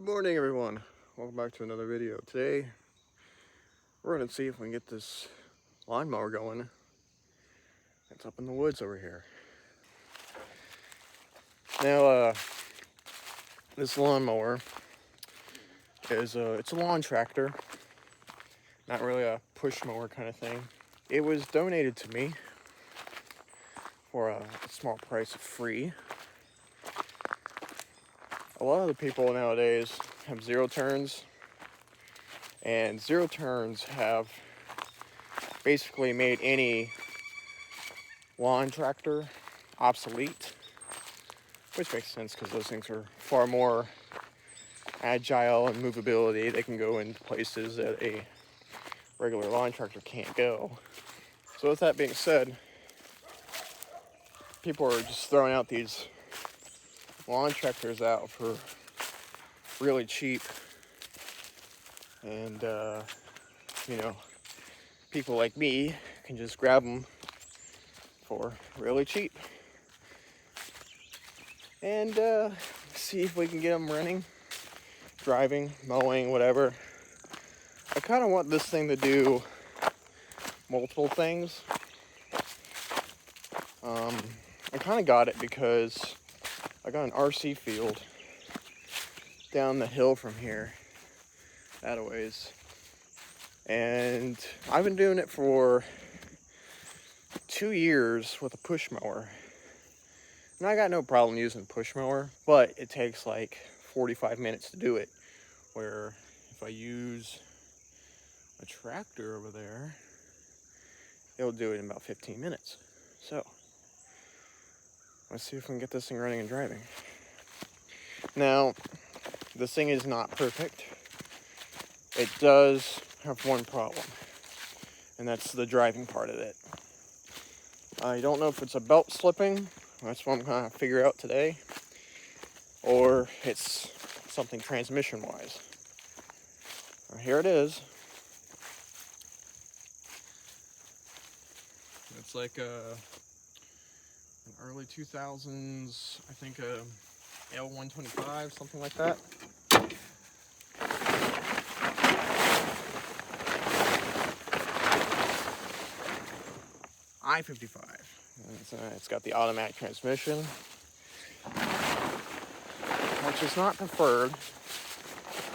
Good morning, everyone. Welcome back to another video. Today, we're going to see if we can get this lawnmower going. It's up in the woods over here. Now, this lawnmower is it's a lawn tractor, not really a push mower kind of thing. It was donated to me for a small price of free. A lot of the people nowadays have zero turns, and zero turns have basically made any lawn tractor obsolete, which makes sense because those things are far more agile in movability. They can go into places that a regular lawn tractor can't go. So with that being said, people are just throwing out these lawn tractors out for really cheap, and people like me can just grab them for really cheap and see if we can get them running, driving, mowing, whatever. I kind of want this thing to do multiple things. I kind of got it because I got an RC field down the hill from here, that a ways, and I've been doing it for 2 years with a push mower. And I got no problem using push mower, but it takes like 45 minutes to do it, where if I use a tractor over there, it'll do it in about 15 minutes. So let's see if we can get this thing running and driving. Now, this thing is not perfect. It does have one problem, and that's the driving part of it. I don't know if it's a belt slipping. That's what I'm going to figure out today, or it's something transmission-wise. Here it is. It's like an early 2000s, I think a L125, something like that. I-55. It's got the automatic transmission, which is not preferred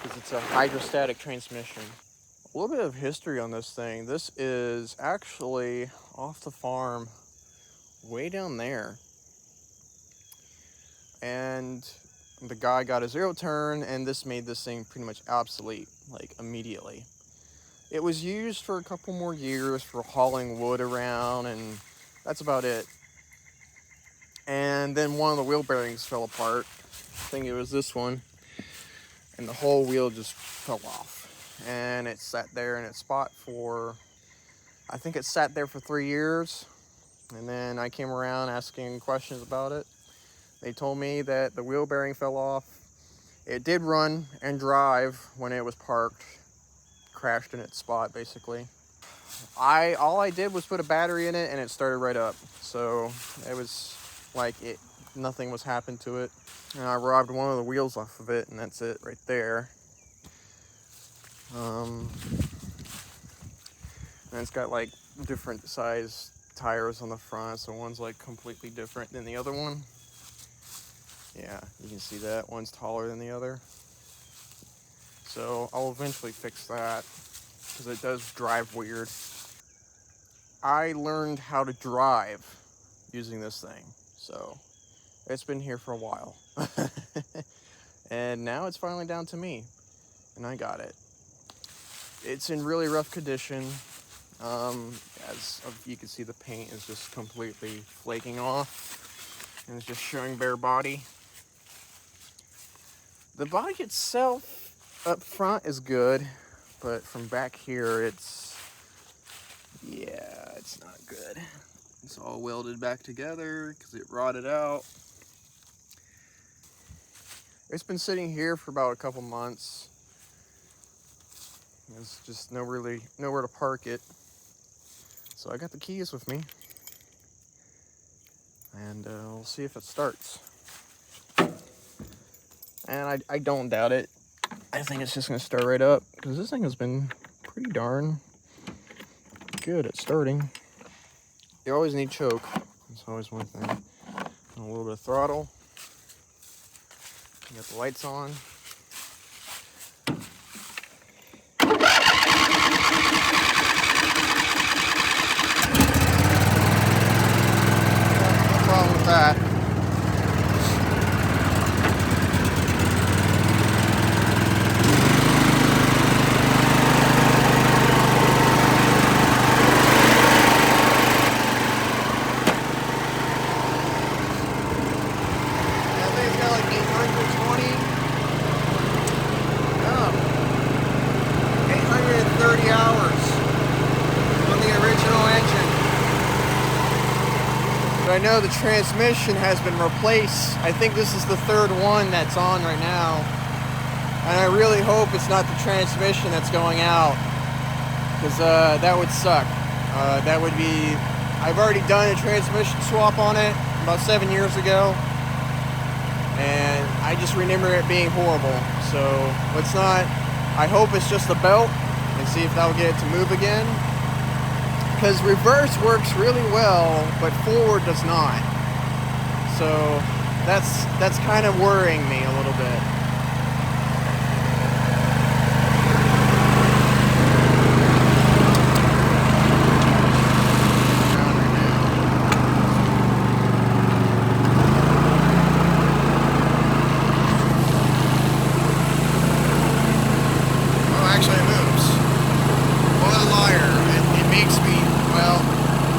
because it's a hydrostatic transmission. A little bit of history on this thing. This is actually off the farm way down there, and the guy got a zero turn, and this made this thing pretty much obsolete, like immediately. It was used for a couple more years for hauling wood around, and that's about it. And then one of the wheel bearings fell apart. I think it was this one, and the whole wheel just fell off. And it sat there in its spot for, I think it sat there for 3 years. And then I came around asking questions about it. They told me that the wheel bearing fell off. It did run and drive when it was parked, crashed in its spot basically. All I did was put a battery in it, and it started right up. So it was like nothing was happened to it. And I robbed one of the wheels off of it, and that's it right there. And it's got like different size tires on the front, so one's like completely different than the other one. Yeah, you can see that one's taller than the other. So I'll eventually fix that because it does drive weird. I learned how to drive using this thing, so it's been here for a while. And now it's finally down to me, and I got it. It's in really rough condition. As you can see, the paint is just completely flaking off, and it's just showing bare body. The body itself up front is good, but from back here, it's not good. It's all welded back together because it rotted out. It's been sitting here for about a couple months. There's just nowhere to park it. So I got the keys with me, and we'll see if it starts. And I don't doubt it. I think it's just gonna start right up because this thing has been pretty darn good at starting. You always need choke. That's always one thing. And a little bit of throttle. You got the lights on. No problem with that. I know the transmission has been replaced. I think this is the third one that's on right now. And I really hope it's not the transmission that's going out, because that would suck. That would be, I've already done a transmission swap on it about 7 years ago. And I just remember it being horrible. So let's not, I hope it's just the belt and see if that'll get it to move again. Because reverse works really well, but forward does not. So that's kind of worrying me a little bit. Oh, actually it moves. What a liar. It makes me, well,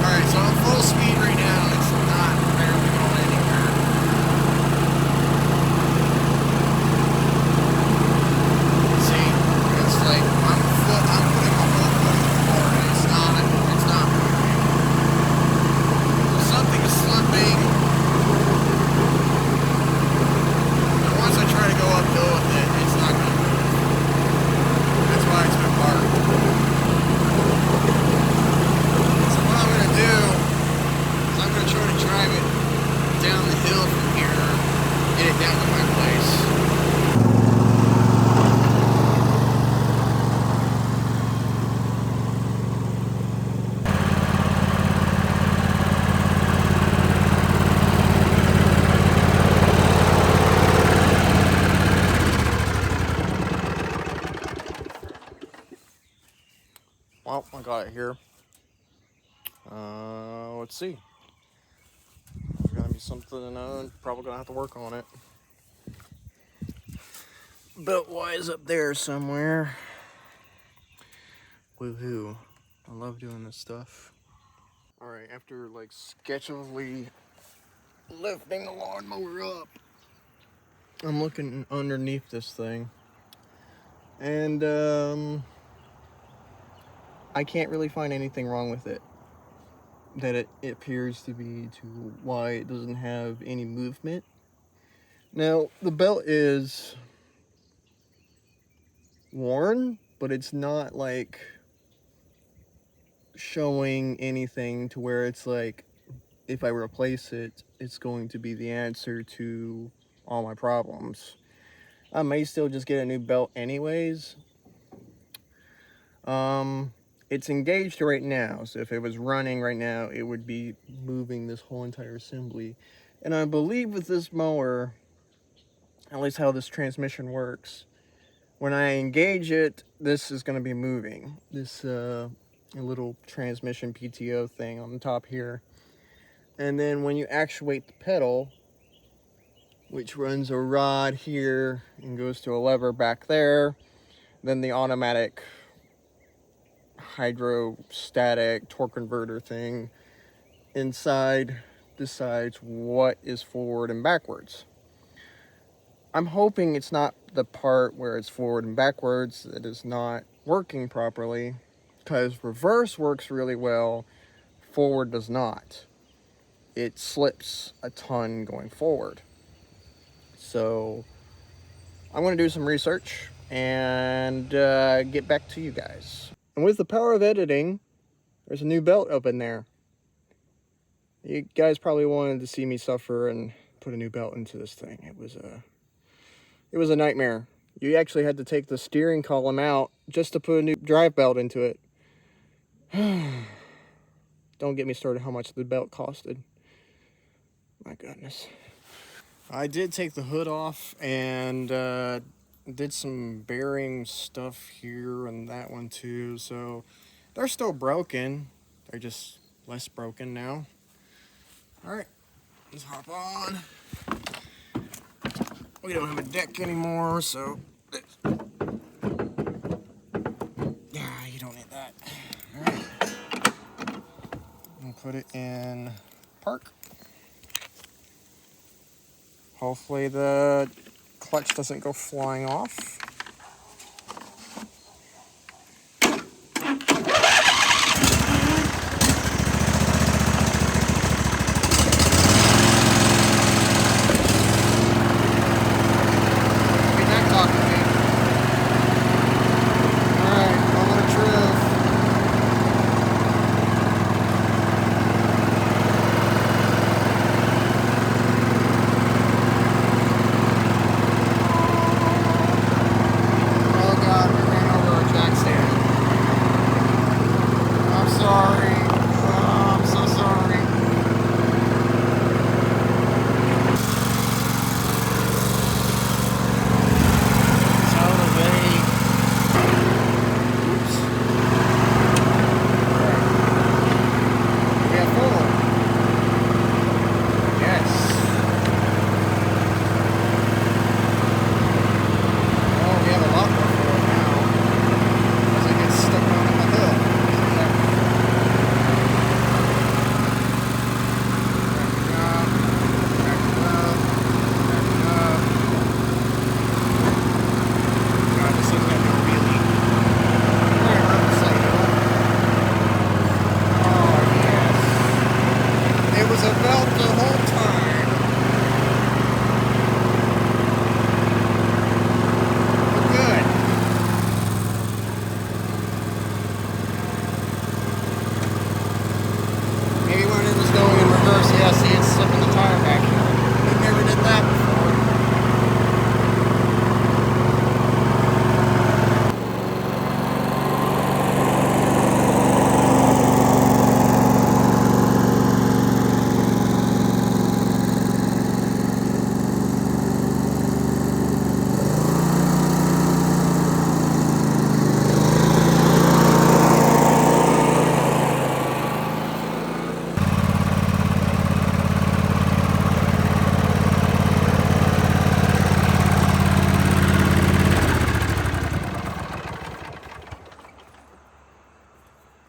alright, so I'm full speed right now, and it's not barely going anywhere. See, it's like, I'm putting my whole foot on the floor, and it's not moving. So something is slipping. And once I try to go uphill with it, it's not going to move. That's why it's been parked. Drive it down the hill from here, get it down to my place. Well, I got it here. Let's see. Gonna be something probably gonna have to work on it. Belt wise up there somewhere. Woohoo. I love doing this stuff. Alright, after like sketchily lifting the lawnmower up, I'm looking underneath this thing. And I can't really find anything wrong with it. That it appears to be to why it doesn't have any movement. Now, the belt is worn, but it's not like showing anything to where it's like, if I replace it, it's going to be the answer to all my problems. I may still just get a new belt anyways. It's engaged right now, so if it was running right now, it would be moving this whole entire assembly. And I believe with this mower, at least how this transmission works, when I engage it, this is going to be moving. This little transmission PTO thing on the top here. And then when you actuate the pedal, which runs a rod here and goes to a lever back there, then the automatic hydrostatic torque converter thing inside decides what is forward and backwards. I'm hoping it's not the part where it's forward and backwards that is not working properly, because reverse works really well, forward does not. It slips a ton going forward. So I'm going to do some research and get back to you guys. And with the power of editing, there's a new belt up in there. You guys probably wanted to see me suffer and put a new belt into this thing. It was a nightmare. You actually had to take the steering column out just to put a new drive belt into it. Don't get me started how much the belt costed. My goodness. I did take the hood off and did some bearing stuff here and that one too. So they're still broken. They're just less broken now. All right, let's hop on. We don't have a deck anymore, so yeah, you don't need that. All right, we'll put it in park. Hopefully the clutch doesn't go flying off.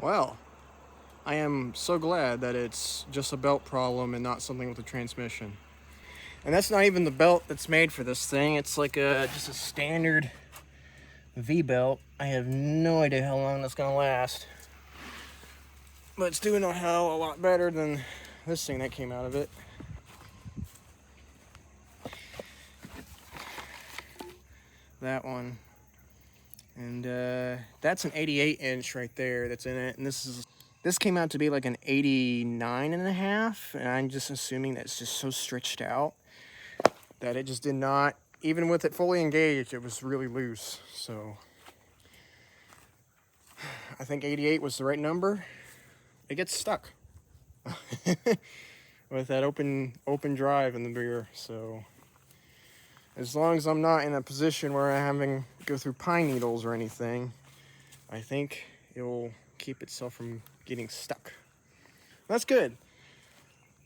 Well, I am so glad that it's just a belt problem and not something with the transmission. And that's not even the belt that's made for this thing. It's like just a standard V-belt. I have no idea how long that's gonna last. But it's doing a hell a lot better than this thing that came out of it. That one. And that's an 88 inch right there that's in it. And this came out to be like an 89 and a half. And I'm just assuming that it's just so stretched out that it just did not, even with it fully engaged, it was really loose. So I think 88 was the right number. It gets stuck with that open drive in the rear. So as long as I'm not in a position where I'm having to go through pine needles or anything, I think it will keep itself from getting stuck. That's good.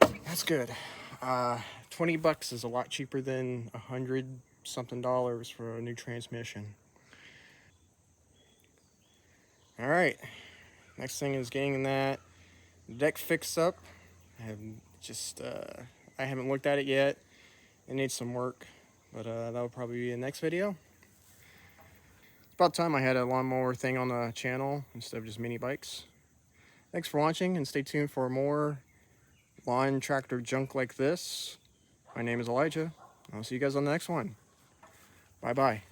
That's good. $20 is a lot cheaper than $100 something for a new transmission. All right. Next thing is getting that deck fixed up. I haven't looked at it yet. It needs some work, but that'll probably be in the next video. It's about time I had a lawnmower thing on the channel instead of just mini bikes. Thanks for watching, and stay tuned for more lawn tractor junk like this. My name is Elijah. I'll see you guys on the next one. Bye-bye.